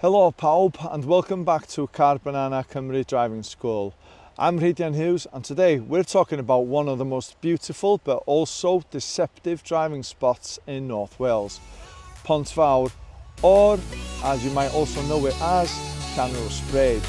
Hello pawb and welcome back to Car Banana Cymru Driving School. I'm Rhydian and today we're talking about one of the most beautiful but also deceptive driving spots in North Wales, Pont Fawr, or as you might also know it as, Llanrwst Bridge.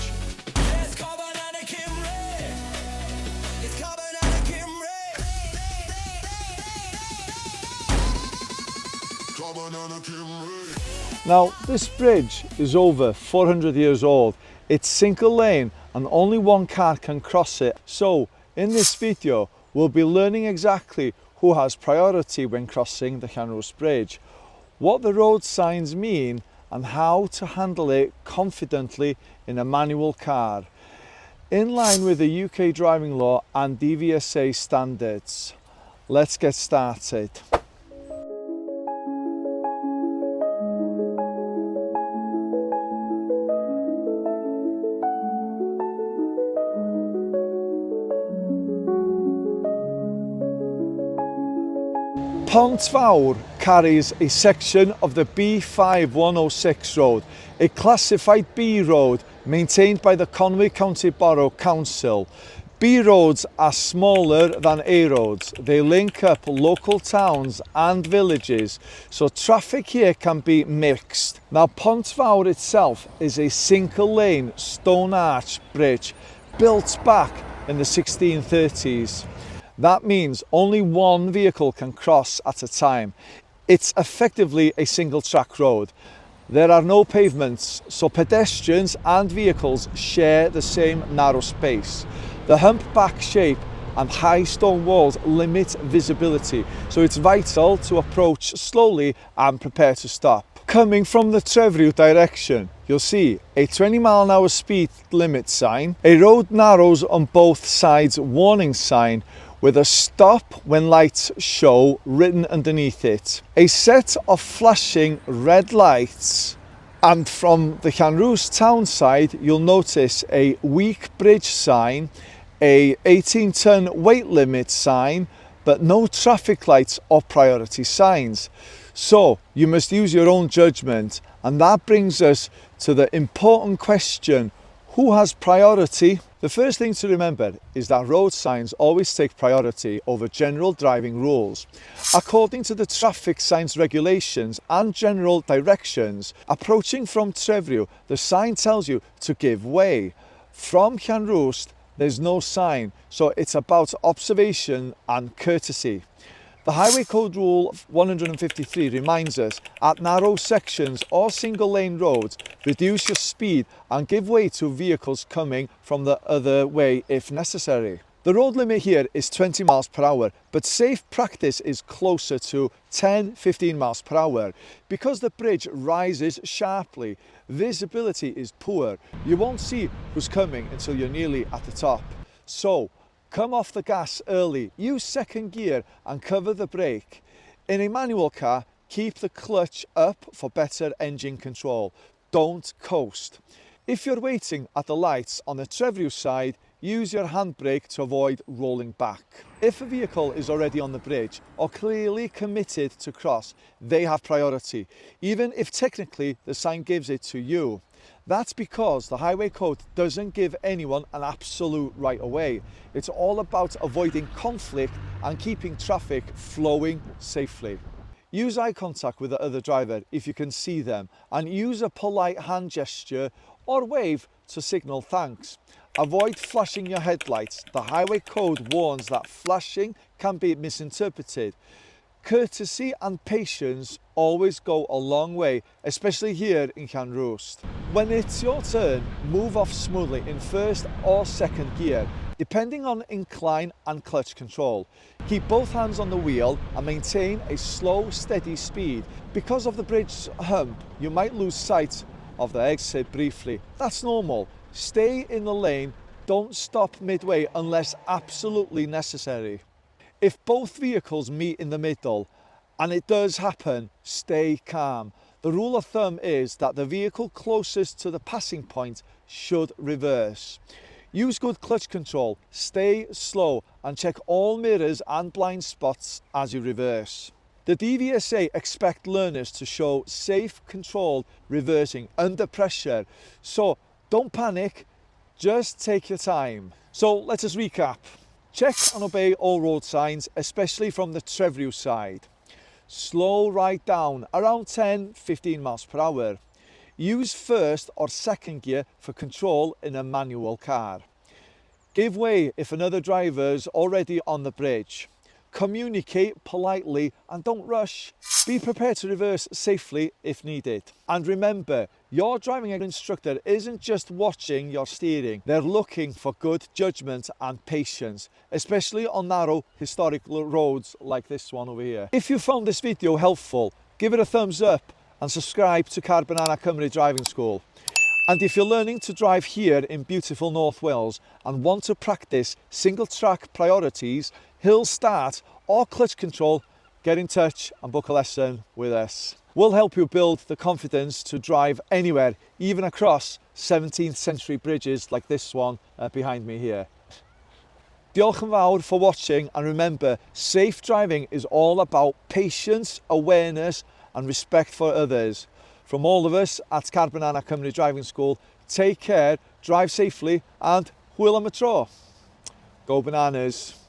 Now, this bridge is over 400 years old. It's single lane and only one car can cross it. So, in this video, we'll be learning exactly who has priority when crossing the Llanrwst Bridge, what the road signs mean, and how to handle it confidently in a manual car, in line with the UK driving law and DVSA standards. Let's get started. Pont Fawr carries a section of the B5106 road, a classified B road maintained by the Conwy County Borough Council. B roads are smaller than A roads. They link up local towns and villages, so traffic here can be mixed. Now, Pont Fawr itself is a single lane stone arch bridge built back in the 1630s. That means only one vehicle can cross at a time. It's effectively a single track road. There are no pavements, so pedestrians and vehicles share the same narrow space. The humpback shape and high stone walls limit visibility, so it's vital to approach slowly and prepare to stop. Coming from the Trefrw direction, you'll see a 20-mile-an-hour speed limit sign, a road narrows on both sides warning sign, with a stop when lights show written underneath it, a set of flashing red lights, and from the Llanrwst town side you'll notice a weak bridge sign, a 18-ton weight limit sign, but no traffic lights or priority signs. So you must use your own judgment, and that brings us to the important question: who has priority? The first thing to remember is that road signs always take priority over general driving rules. According to the traffic signs regulations and general directions, approaching from Trefrw, the sign tells you to give way. From Llanrwst, there's no sign, so it's about observation and courtesy. The Highway Code Rule 153 reminds us, at narrow sections or single lane roads, reduce your speed and give way to vehicles coming from the other way if necessary. The road limit here is 20 miles per hour, but safe practice is closer to 10-15 miles per hour. Because the bridge rises sharply, visibility is poor. You won't see who's coming until you're nearly at the top. So, come off the gas early, use second gear and cover the brake. In a manual car, keep the clutch up for better engine control. Don't coast. If you're waiting at the lights on the Trefrw side, use your handbrake to avoid rolling back. If a vehicle is already on the bridge or clearly committed to cross, they have priority, even if technically the sign gives it to you. That's because the Highway Code doesn't give anyone an absolute right of way. It's all about avoiding conflict and keeping traffic flowing safely. Use eye contact with the other driver if you can see them, and use a polite hand gesture or wave to signal thanks. Avoid flashing your headlights. The Highway Code warns that flashing can be misinterpreted. Courtesy and patience always go a long way, especially here in Llanrwst. When it's your turn, move off smoothly in first or second gear, depending on incline and clutch control. Keep both hands on the wheel and maintain a slow, steady speed. Because of the bridge's hump, you might lose sight of the exit briefly. That's normal. Stay in the lane, don't stop midway unless absolutely necessary. If both vehicles meet in the middle, and it does happen, stay calm. The rule of thumb is that the vehicle closest to the passing point should reverse. Use good clutch control, stay slow and check all mirrors and blind spots as you reverse. The DVSA expect learners to show safe, controlled reversing under pressure. So don't panic, just take your time. So let us recap. Check and obey all road signs, especially from the Trefrw side. Slow right down, around 10-15 miles per hour. Use first or second gear for control in a manual car. Give way if another driver's already on the bridge. Communicate politely and don't rush. Be prepared to reverse safely if needed. And remember, your driving instructor isn't just watching your steering, they're looking for good judgment and patience, especially on narrow historic roads like this one over here. If you found this video helpful, give it a thumbs up and subscribe to Carbonana Cymru Driving School. And if you're learning to drive here in beautiful North Wales and want to practice single track priorities, hill start or clutch control, get in touch and book a lesson with us. We'll help you build the confidence to drive anywhere, even across 17th century bridges like this one behind me here. Diolch yn fawr for watching, and remember, safe driving is all about patience, awareness and respect for others. From all of us at Carbonana Cymru Driving School, take care, drive safely and hwyl am y tro. Go bananas.